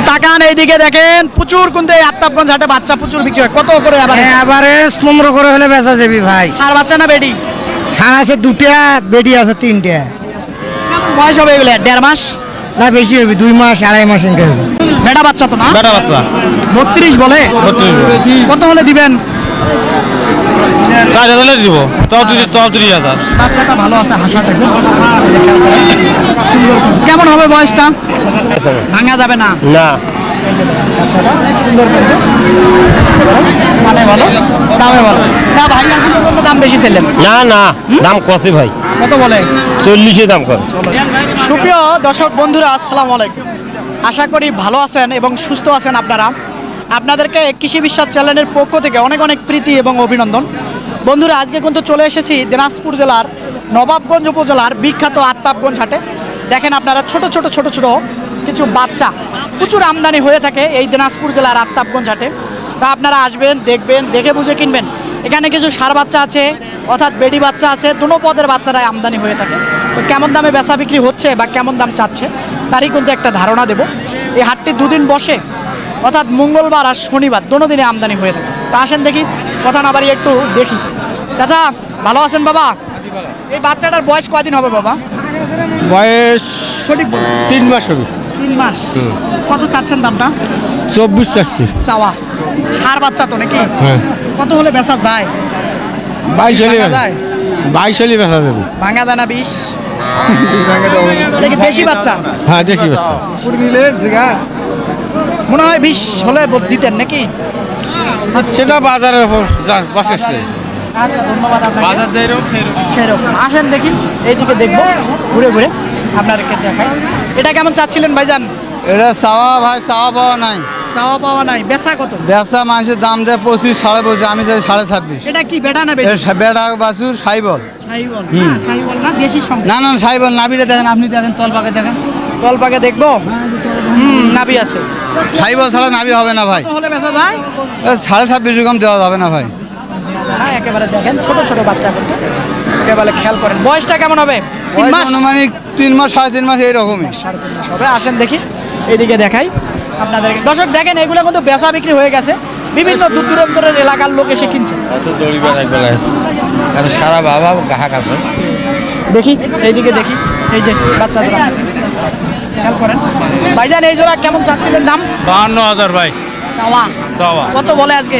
তাকান এইদিকে দেখেন প্রচুর কিন্তু এই আত্তাবগঞ্জ হাটে বাচ্চা প্রচুর বিক্রি হয়। কত করে এভারেজ 15 করে হলে বেচা যাবি ভাই। সার বাচ্চা না বেডি? ছান আছে 2টা, বেডি আছে 3টা। কেমন বয়স হবে এগুলো? 1.5 মাস না বেশি হবে, 2 মাস 2.5 মাস এনকে হবে। বেটা বাচ্চা তো না? বেটা বাচ্চা 32 বলে। 32 কত হলে দিবেন? 4000 দিব। 34,000। বাচ্চাটা ভালো আছে, হাসাটা খুব। কেমন হবে বয়সটা? ভাঙা যাবে না? না বাচ্চাটা সুন্দর কিন্তু মানে ভালো, দামে ভালো না ভাই? আসলে কোনো দাম বেশি ছিলেন না না, দাম কষে ভাই। কত বলে? 40 দাম কর। সুপ্রিয় দর্শক বন্ধুরা, আসসালামু আলাইকুম। আশা করি ভালো আছেন এবং সুস্থ আছেন আপনারা। আপনাদেরকে কৃষি বিশ্বাস চ্যানেলের পক্ষ থেকে অনেক অনেক প্রীতি এবং অভিনন্দন। বন্ধুরা, আজকে কিন্তু চলে এসেছি দিনাজপুর জেলার নবাবগঞ্জ উপজেলার বিখ্যাত আত্তাবগঞ্জ হাটে। দেখেন আপনারা ছোট ছোট কিছু বাচ্চা প্রচুর আমদানি হয়ে থাকে এই দিনাজপুর জেলার আত্তাবগঞ্জ হাটে। তা আপনারা আসবেন, দেখবেন, দেখে বুঝে কিনবেন। এখানে কিছু ষাঁড় বাচ্চা আছে, অর্থাৎ বেডি বাচ্চা আছে, দুনো পদের বাচ্চারাই আমদানি হয়ে থাকে। তো কেমন দামে বেচা বিক্রি হচ্ছে বা কেমন দাম চাচ্ছে তারই কিন্তু একটা ধারণা দেব। এই হাটটি দুদিন বসে, অর্থাৎ মঙ্গলবার আর শনিবার দোনো দিনে আমদানি হয়ে থাকে। তো আসেন দেখি, কথা না বাড়ি একটু দেখি। চাচা ভালো আছেন বাবা? এই বাচ্চাটার বয়স কয়দিন হবে বাবা? বয়স সঠিক বলুন। 3 মাস হবে। 3 মাস। কত চাচ্ছেন দামটা? 24 চাচ্ছি। চাওয়া ষাঁড় বাচ্চা তো নাকি? হ্যাঁ। কত হলে বেচা যায়? 22 হলে ভাঙা যায়? 22 হলে বেচা যাবে। ভাঙা যায় না 20? এটা কি দেশি বাচ্চা? হ্যাঁ দেশি বাচ্চা। মনে হয় 20 হলে দিতেন নাকি? সেটা বাজারের উপর বসেছে। আচ্ছা, ধন্যবাদ আপনাকে। বাজার যেরকম সেরকম আসেন দেখি, এইদিকে দেখবো ঘুরে ঘুরে আপনাদেরকে দেখাই। এটা কেমন চাচ্ছিলেন ভাইজান? এটা চাওয়া ভাই, চাওয়া পাওয়া নাই। চাওয়া পাওয়া নাই, বেচা কত? ব্যবসা মানুষের দাম দেয় 25, 25.5, আমি যাই 26.5। এটা কি বেটা না বেটি? বেটা বাছুর সাইবল। শাহিওয়াল না? শাহিওয়াল না, দেশির সঙ্গে? না না সাইবল, নাবিটা দেখেন, আপনি দেখেন, তল পাকে দেখেন, তল পাকে দেখবো। নাবি আছে। সাইবল ছাড়া নাবি হবে না ভাই। কত হলে বেচা যায়? 26.5 এরকম দেওয়া যাবে না ভাই। না, একেবারে দেখেন ছোট ছোট বাচ্চা কিন্তু একেবারে খেয়াল করেন। বয়সটা কেমন হবে? 3 মাস? আনুমানিক 3 মাস 3.5 মাস এইরকমই। 3.5 মাস হবে। আসেন দেখি, এইদিকে দেখাই আপনাদেরকে। দর্শক দেখেন, এগুলো কিন্তু বেচা বিক্রি হয়ে গেছে, বিভিন্ন দূর দূরান্তরের এলাকার লোক এসে কিনছে। সারা বাবা গ্রাহক আছে। দেখি এইদিকে দেখি, এই যে বাচ্চা জোড়া খেয়াল করেন। ভাইজান এই জোড়া কেমন চাচ্ছিলেন দাম? 52,000 ভাই। চাওয়া চাওয়া কত বলে আজকে?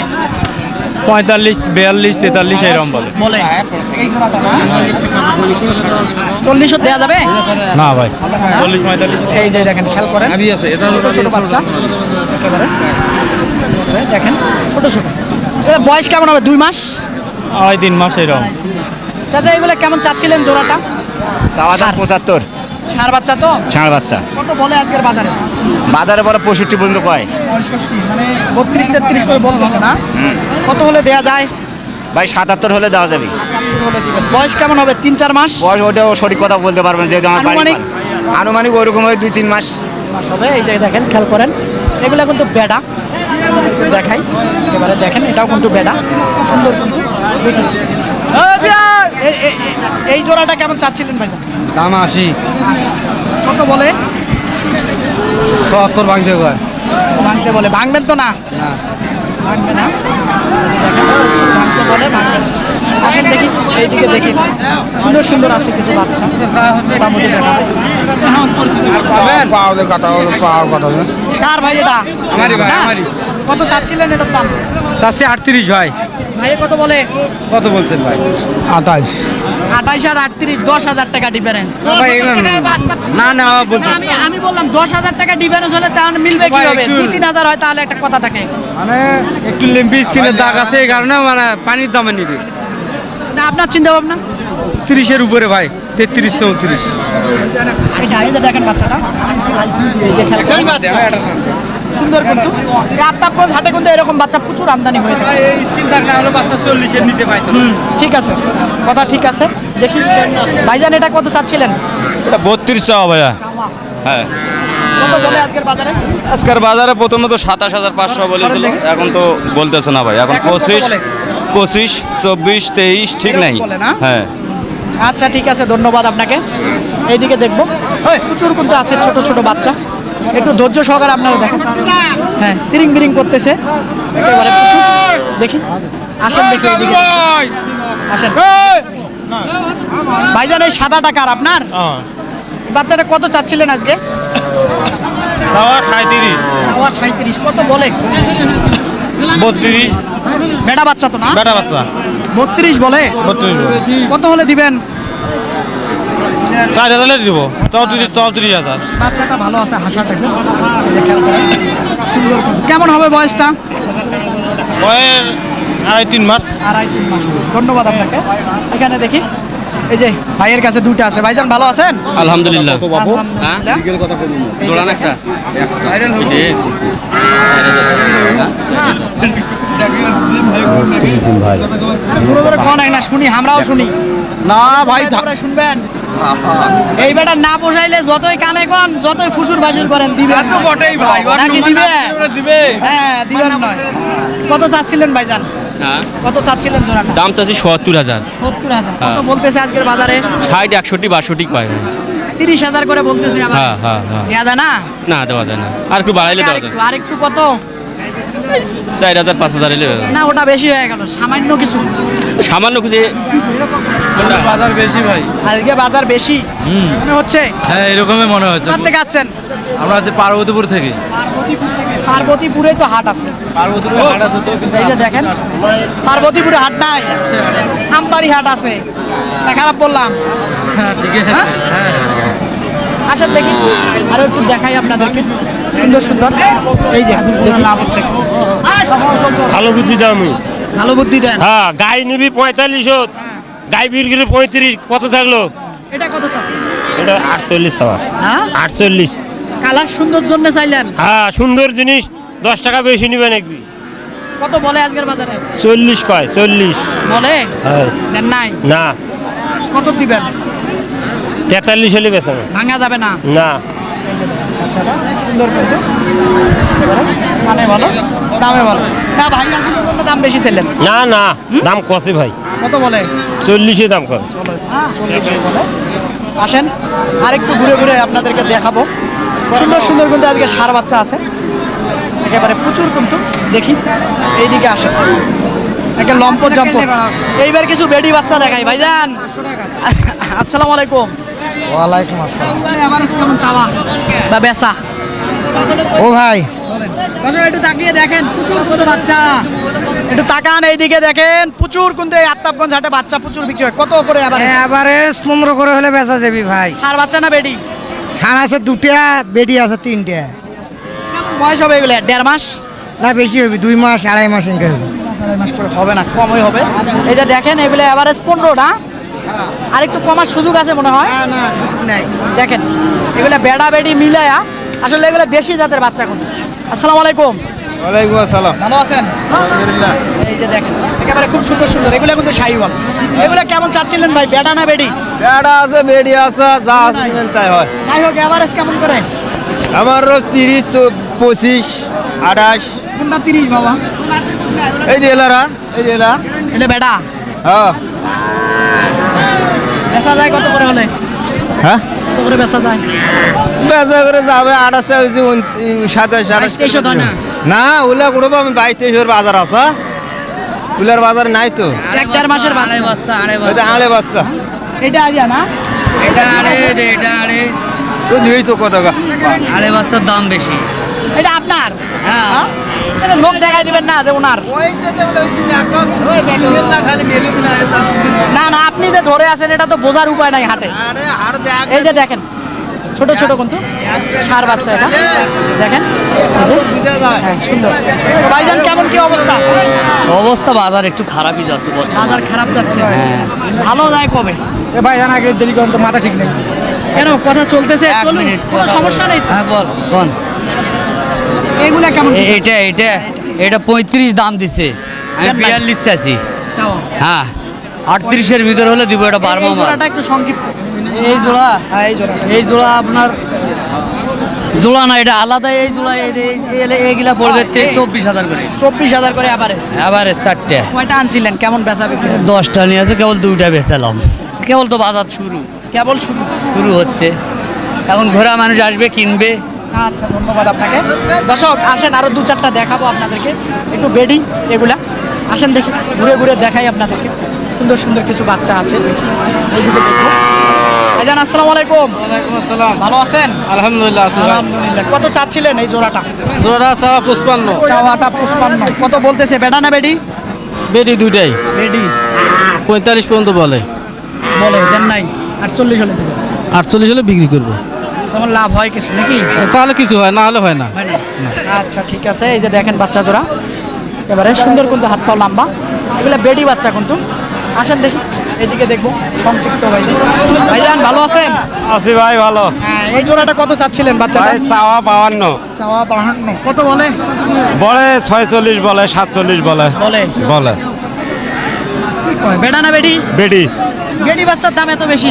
45, 42, 43 এরকম বলে। বলে এই জোড়াটা না 40 দেওয়া যাবে না ভাই, 40, 45। এই যে দেখেন খেয়াল করেন, ছোট ছোট বাচ্চা একেবারে দেখেন, ছোট ছোট। এর বয়স কেমন হবে? 2 মাস, 2.5-3 মাস এরকম। চাচা এগুলো কেমন চাচ্ছিলেন জোড়াটা? চাওয়া দাম 75। ষাঁড় বাচ্চা তো? ষাঁড় বাচ্চা কত বলে আজকের বাজারে? বাজারে বড় 65 পর্যন্ত কয় 65 মানে 32-33 করে বলতেছে না? কত হলে দেয়া যায়? ভাই 77 হলে দেওয়া যাবে। 77 হলে দিবেন। বয়স কেমন হবে? 3-4 মাস বয়স ওটাও সঠিক কথা বলতে পারবেন, যেহেতু আমার বাড়ি আনুমানিক? আনুমানিক ওইরকম হয় 2-3 মাস। মাস হবে। এই যে দেখেন খেয়াল করেন, এগুলো কিন্তু বেডা, দেখাই এবারে দেখেন, এটাও কিন্তু বেডা, সুন্দর কিন্তু। দেখুন এই জোড়াটা কেমন চাচ্ছিলেন ভাই? দাম 80। কত বলে? 70 ভাঙতে কয়। ভাঙতে বলে, ভাঙবেন তো না? ভাঙবে না, দেখেন ভাঙতে বলে, ভাঙবেন। আসেন দেখি, এইদিকে দেখি, সুন্দর সুন্দর আছে কিছু বাচ্চা, মোটামুটি দেখাবে। কার ভাই এটা? আমারই ভাই, না? আমারই। কত চাচ্ছিলেন এটার দাম? 38 ভাই। ভাই কত বলে? কত বলছেন ভাই? 28। 28 আর 38, 10,000 টাকা ডিফারেন্স। না না বলতে আমি বললাম 10,000 টাকা ডিফারেন্স হলে তাহলে মিলবে কি হবে? 2-3 হাজার হয় তাহলে একটা কথা থাকে। মানে একটু লিম্বি স্কিনের দাগ আছে, এই কারণে মানে পানির দামে নিবে। না আপনার চিন্তা ভাবনা? 30-এর উপরে ভাই, 33-34। এটা এই যে দেখেন বাচ্চাটা, এই যে খেলা সুন্দর কিন্তু আত্তাবগঞ্জ হাটে কিন্তু এরকম বাচ্চা প্রচুর আমদানি হয়ে থাকে। এই স্কিন দাগ না হলো বাচ্চা 40-এর নিচে পাইতো না। ঠিক আছে, কথা ঠিক আছে। দেখি ভাইজান এটা কত চাচ্ছিলেন? এটা 32 চাওয়া ভাইয়া। হ্যাঁ, কত বলে আজকের বাজারে? আজকের বাজারে প্রথমে তো 27,500 বলেছিল, এখন তো বলতেছে না ভাই। এখন এখন কত 25, বলে? 25, 24, 23 ঠিক এরকম নাই। বলে না? হ্যাঁ, আচ্ছা ঠিক আছে, ধন্যবাদ আপনাকে। এইদিকে দেখবো প্রচুর কিন্তু আছে ছোট ছোট বাচ্চা, একটু ধৈর্য সহকারে আপনারা দেখেন। হ্যাঁ, তিরিং বিরিং করতেছে একেবারে প্রচুর। দেখি, আসেন দেখি এদিকে। আসেন ভাইজান, এই সাদা টাকার আপনার বাচ্চাটা কত চাচ্ছিলেন আজকে? খাওয়া খাই 30 চাওয়া 37, কত বলে? 32 বেটা বাচ্চা তো না? বেটা বাচ্চা 32 বলে। 32 কত হলে দিবেন? 4000 দিব 34000 বাচ্চাটা ভালো আছে, হাসাটা খুব। এই যে খেয়াল করেন। সুন্দর কিন্তু। কেমন হবে বয়সটা? বয়ের 2.5-3 মাস। 2.5-3 মাস। ধন্যবাদ আপনাকে। এখানে দেখি, এই যে ভাইয়ের কাছে দুটো আছে। ভাইজান ভালো আছেন? আলহামদুলিল্লাহ। আলহামদুলিল্লাহ। জোড়ান একটা ধরে ধরে কোন এক না শুনি, আমরাও শুনি না ভাই, ধরে শুনবেন। এই বেটা না পোষাইলে যতই কানে কন, যতই ফুসুর বাসুর করেন দিবেন না। বটেই ভাই, ওর নাকি সম্মান দিবে? না দিলে দিবে। হ্যাঁ, দিবেন নয়। কত চাচ্ছিলেন ভাইজান? হ্যাঁ, কত চাচ্ছিলেন জোড়াটা? দাম চাচ্ছি ৭০,০০০। 70,000। কত হ্যাঁ। বলতেছে আজকের বাজারে? ৬০, ৬১, ৬২ কয় ভাই। 30,000 করে বলতেছে আবার। হ্যাঁ, হ্যাঁ, হ্যাঁ। দেয়া যায় না? না, দেওয়া যায় না, আর একটু বাড়াইলে দেওয়া যায়। আরেকটু কত? ৪,০০০, ৫,০০০ এলে দেওয়া যায়। না, ওটা বেশি হয়ে গেল, সামান্য কিছু। সামান্য কিছু বাজার বেশি ভাই। আজকে বাজার বেশি মনে হচ্ছে। হ্যাঁ, এরকমই মনে হয়েছে। কোথা থেকে আসছেন? আমরা আছি পার্বতীপুর থেকে। পার্বতীপুরে তো হাট আছে। পার্বতীপুর হাট আছে তো, কিন্তু এই যে দেখেন, পার্বতীপুরে হাট নাই, আমবাড়ি হাট আছে। না, খারাপ বললাম? হ্যাঁ, ঠিক আছে। হ্যাঁ? আসেন দেখি, আরো একটু দেখাই আপনাদেরকে। সুন্দর সুন্দর, এই যে দেখি। ভালো বুদ্ধি দাও আমি। ভালো বুদ্ধি দেন। হ্যাঁ, গাই নিবি 45, গাই বিক্রি করে 35, কত থাকলো? এটা কত চাচ্ছেন? এটা 48 চাওয়া। হ্যাঁ, 48। কালার সুন্দর জন্য চাইলেন। হ্যাঁ, সুন্দর জিনিস, 10 টাকা বেশি নিবে নাকি? কত বলে আজকের বাজারে? 40 কয়, 40। বলে হ্যাঁ। দেন নাই? না, কত দিবেন? 43 হলে বেচাবে। ভাঙা যাবে না? না, বাচ্চাটা সুন্দর কিন্তু, মানে ভালো, দামে ভালো। না ভাই, আসলে কোনো দাম বেশি ছিলেন। না, না, দাম কষে ভাই। কত বলে? 40 দাম কর। 40 বলে। আসেন, আরেকটু ঘুরে ঘুরে আপনাদেরকে দেখাবো। সুন্দর সুন্দর কিন্তু আজকে ষাঁড় বাচ্চা আছে একেবারে প্রচুর কিন্তু। দেখি এইদিকে আসেন, একটা লম্পট জম্পট। এইবার কিছু বেডি বাচ্চা দেখাই ভাইজান। আসসালামু আলাইকুম। ওয়ালাইকুম আসসালাম। এভারেজ কেমন চাওয়া বা বেচা? ও ভাই, দর্শক একটু তাকিয়ে দেখেন, প্রচুর কিন্তু বাচ্চা। একটু তাকান এইদিকে দেখেন, প্রচুর কিন্তু এই আত্তাবগঞ্জ হাটে বাচ্চা প্রচুর বিক্রি হয়। কত করে এভারেজ? এভারেজ 15 করে হলে বেচা যাবি ভাই। ষাঁড় বাচ্চা না বেডি? ছানা আছে 2টা, বেটি আছে 3টা। কেমন বয়স হবে এগুলো? 1.5 মাস? না, বেশি হবে, 2 মাস 2.5 মাস ইনকা হবে। 2.5 মাস করে হবে না, কমই হবে। এই যে দেখেন, এগুলো এভারেজ 15 না, আর একটু কমার সুযোগ আছে মনে হয়। না, না, সুযোগ নাই। দেখেন এগুলো বেড়া বেড়ি মিলায়া, আসলে এগুলো দেশি জাতের বাচ্চা কিন্তু। আসসালামু আলাইকুম। ওয়ালাইকুম আসসালাম। ভালো আছেন? আলহামদুলিল্লাহ। এই যে দেখেন, একেবারে খুব সুন্দর সুন্দর। এগুলো কিন্তু শাহিওয়াল। এগুলো কেমন চাচ্ছিলেন ভাই, বেড়া না বেড়ি? বেড়া আছে, বেড়ি আছে, যা আছে নিবেন তাই হয়। যাই হোক, এভারেজ কেমন করে? আমারও 30, 25, 28। কোনটা 30 বাবা? এই যে এলারা, এই যে এলা। এটা বেড়া। হ্যাঁ, বেচা যায় কত করে হলে? হ্যাঁ, কত করে বেচা যায়? বেচা করে যাবে 28, 27, 22, 23 হয় না? না, ওলা কোনো পাবেন 22-23 বাজার আছে। ওলার বাজার নাই তো। 1.5 মাসের বাচ্চা। এটা আড়ে বাচ্চা। এটা আইডিয়া না? এটা আড়ে তো দিয়েছো কত টাকা? আড়ে বাচ্চার দাম বেশি। এটা আপনার? হ্যাঁ। হ্যাঁ? এটা লোক দেখাই দিবেন না যে ওনার। না না, আপনি যে ধরে আছেন এটা তো বোঝার উপায় নাই হাটে। এই যে দেখেন, ছোট ছোট কিন্তু ষাঁড় বাচ্চা এটা দেখেন। এই যে, হ্যাঁ, সুন্দর। তো ভাইজান কেমন কি অবস্থা? অবস্থা বাজার একটু খারাপই যাচ্ছে বর্তমানে। বাজার খারাপ যাচ্ছে। হ্যাঁ। ভালো যায় কবে? এ ভাই, জানা আগে দেরি করেন তো, মাথা ঠিক নেই। কেন, কথা চলতেছে, 1 চলুন, মিনিট কোনো সমস্যা নেই তো? হ্যাঁ, বল কোন এগুলা কেমন কি এটা 35 দাম দিছে, আমি দেন নাই? 42 চাইছি। চাও? হ্যাঁ, 38-এর ভিতর হলে দিব। এটা বারমা এই মাল। জোড়াটা একটু সংক্ষিপ্ত। এই জোড়া, হ্যাঁ, এই জোড়াটা। এই জোড়া আপনার জোড়া না, এটা আলাদা। এই জোড়া এইগুলা পড়বে 24,000 করে। 24,000 করে এভারেজ। এবারে 4টে কয়টা আনছিলেন, কেমন বেচা বিক্রি? 10টা নিয়ে আছে, কেবল 2টা বেচালাম। কেবল তো বাজার শুরু কেবল শুরু। শুরু হচ্ছে। এখন ঘোরা মানুষ আসবে, কিনবে। আচ্ছা ধন্যবাদ আপনাকে। দর্শক আসেন আরো দু চারটা দেখাবো আপনাদেরকে, একটু বেডি এগুলা। আসেন দেখি ঘুরে ঘুরে দেখাই আপনাদেরকে, সুন্দর সুন্দর কিছু বাচ্চা আছে দেখি এইদিকে দেখবো। ভাইজান আসসালামু আলাইকুম। ভালো আছেন? আলহামদুলিল্লাহ আলহামদুলিল্লাহ। কত চাচ্ছিলেন এই জোড়াটা? জোড়া চাওয়া 55, চাওয়াটা 55। কত বলতেছে বেডা না বেডি? বেডি দুইটাই বেডি 45 পর্যন্ত বলে। বলে দেন নাই 48 হলে দেবে, 48 হলে বিক্রি করবো, তখন লাভ হয় কিছু নাকি? তাহলে কিছু হয়, না হলে হয় না। হয় না? আচ্ছা ঠিক আছে। এই যে দেখেন বাচ্চা জোড়া এবারে সুন্দর, কিন্তু হাত পাও লম্বা, এগুলা বেডি বাচ্চা কিন্তু। আসেন দেখি এদিকে দেখবো সংক্ষিপ্ত ভাই। ভাইজান ভালো আছেন? আছি ভাই ভালো। হ্যাঁ, এই জোড়াটা কত চাচ্ছিলেন বাচ্চাটা? চাওয়া 52, চাওয়া 52। কত বলে? বলে 46 বলে, 47 বলে বলে বলে। বেডা না বেডি? বেডি বেডি বাচ্চার দাম এত বেশি?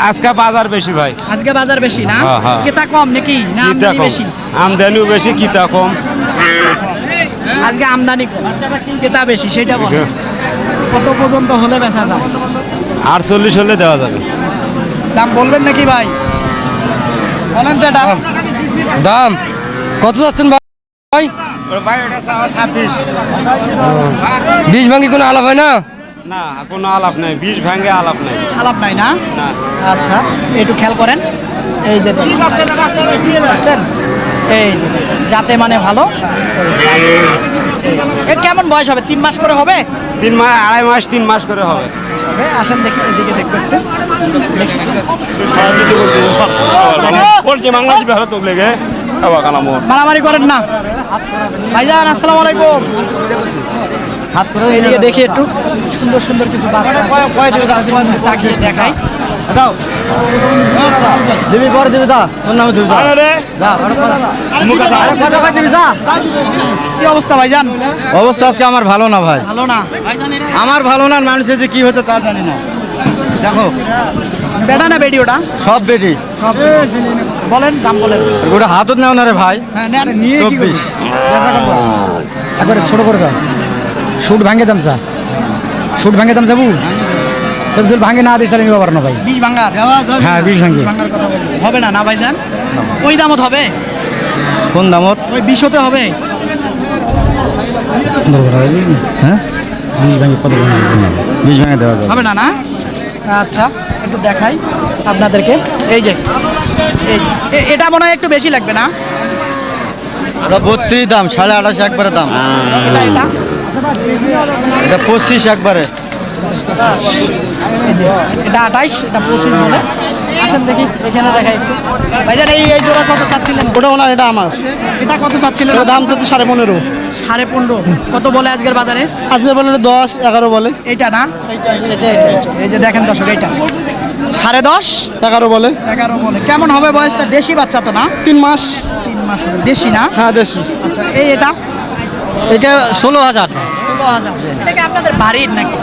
আজকে বাজার বেশি ভাই। আজকে বাজার বেশি না? হ্যাঁ, হ্যাঁ। কেতা কম নাকি না কিতা আমদানি কম, বেশি? আমদানিও বেশি, কিতা কম। আজকে আমদানি কম, কেতা বেশি, সেটা বল। কত পর্যন্ত হলে বেচা যায়? 48 হলে দেওয়া যাবে। দাম বলবেন নাকি ভাই? বলেন তো এটা। দাম কত যাচ্ছেন ভাই? ভাই ওটা চাওয়া 26। 20 ভাঙি কোনো আলাপ হয় না? না কোনো আলাপ নাই, 20 ভাঙে আলাপ নাই। আলাপ নাই না? না। আচ্ছা একটু খেয়াল করেন, এই যে দেখছেন, এই যে দেখেন, যাতে মানে ভালো। এর কেমন বয়স হবে? 3 মাস করে হবে? 3 মাস, 2.5 মাস, 3 মাস করে হবে। হবে। আসেন দেখি এদিকে দেখবো একটু দেখি। মারামারি করেন না ভাইজান। আসসালামু আলাইকুম। এদিকে দেখি একটু সুন্দর সুন্দর কিছু বাচ্চা আছে, তাকিয়ে দেখাই। দিবি পরে দিবি দা, তোর নামে দিবি কি অবস্থা ভাইজান? অবস্থা আজকে আমার ভালো না ভাই, ভালো না? আমার ভালো না, মানুষের যে কি হচ্ছে তা জানি না। দেখো বেটা না বেডি ওটা? সব বেটি, বলেন দাম বলেন। ওটা হাতত নেও না রে ভাই। হ্যাঁ নেন। 24। একবারে ছোট করে দাও, শুট ভাঙে দাম চা, শুট ভাঙে দাম যাবো, তবে ভাঙে না দিস তাহলে নিতে পারো না ভাই। 20 ভাঙার? হ্যাঁ 20 ভাঙে ভাঙার কথা বলি। হবে না না ভাইজান? ওই দামত হবে? কোন দামত? ওই 20 হতে হবে? হ্যাঁ 20 ভাঙে কত 20 ভাঙে দেওয়া যাবে। হবে না না? আচ্ছা একটু দেখাই আপনাদেরকে। এই যে এটা মনে হয় একটু বেশি লাগবে না? 32 দাম, 28.5 একবারে দাম। এটা এটা এটা 25 একবারে। এটা 28, এটা 25 বলে। আসেন দেখি এখানে দেখাই একটু। ভাইজান এই জোড়া কত চাচ্ছিলেন? ওটা ওনার, এটা আমার। এটা কত চাচ্ছিলেন? দাম চাচ্ছে 15.5। 15.5 কত বলে আজকের বাজারে? আজকে বলে 10, 11 বলে। এইটা না? এই যে দেখেন দর্শক, এইটা 10.5, 11 বলে। 11 বলে। কেমন হবে বয়সটা? দেশি বাচ্চা তো না? 3 মাস। 3 মাস হবে। দেশি না? হ্যাঁ দেশি। আচ্ছা এটা এটা 16,000 16,000। এটা কি আপনাদের বাড়ির নাকি?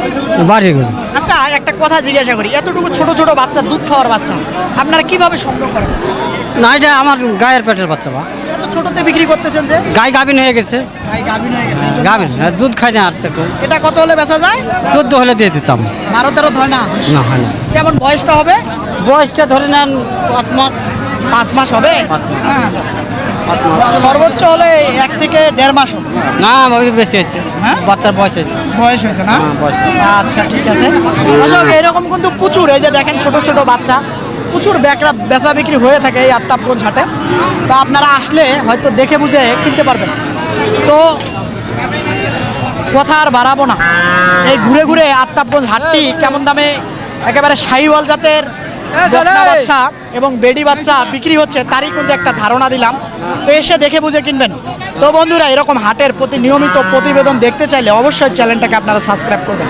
বাড়ি। আচ্ছা একটা কথা জিজ্ঞাসা করি, এতটুকু ছোট ছোট বাচ্চা, দুধ খাওয়ার বাচ্চা, আপনারা কিভাবে সংগ্রহ করেন? না এটা আমার গায়ের পেটের বাচ্চা বা এত ছোটতে বিক্রি করতেছেন যে? গাই গাভিন হয়ে গেছে, ভাই গাভিন হয়ে গেছে। গাভিন দুধ খাই না আসছে তো। এটা কত হলে বেচা যায়? 14 হলে দিয়ে দিতাম। 12-13 হয় না? না হয় না। কেমন বয়সটা হবে? বয়সটা ধরে নেন 5 মাস। 5 মাস হবে? 5 মাস। হ্যাঁ। সর্বোচ্চ হলে 1 থেকে 1.5 মাস হবে। না আমি বেশি আছে, হ্যাঁ? বাচ্চার বয়স আছে। বয়স হয়েছে না? হ্যাঁ, বয়স। আচ্ছা ঠিক আছে। দর্শক এরকম কিন্তু প্রচুর, এই যে দেখেন ছোট ছোট বাচ্চা, প্রচুর বেচা বিক্রি হয়ে থাকে এই আফতাবগঞ্জ হাটে। তো আপনারা আসলে হয়তো দেখে বুঝে কিনতে পারবেন। তো কথা আর বাড়াবো না, এই ঘুরে ঘুরে আফতাবগঞ্জ হাটটি কেমন দামে একেবারে শাহিওয়াল জাতের বকনা বাচ্চা এবং বেডি বাচ্চা বিক্রি হচ্ছে তারই কিন্তু একটা ধারণা দিলাম। তো এসে দেখে বুঝে কিনবেন। তো বন্ধুরা এরকম হাটের প্রতি নিয়মিত প্রতিবেদন দেখতে চাইলে অবশ্যই চ্যানেলটাকে আপনারা সাবস্ক্রাইব করবেন।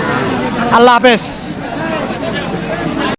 আল্লাহ হাফেজ।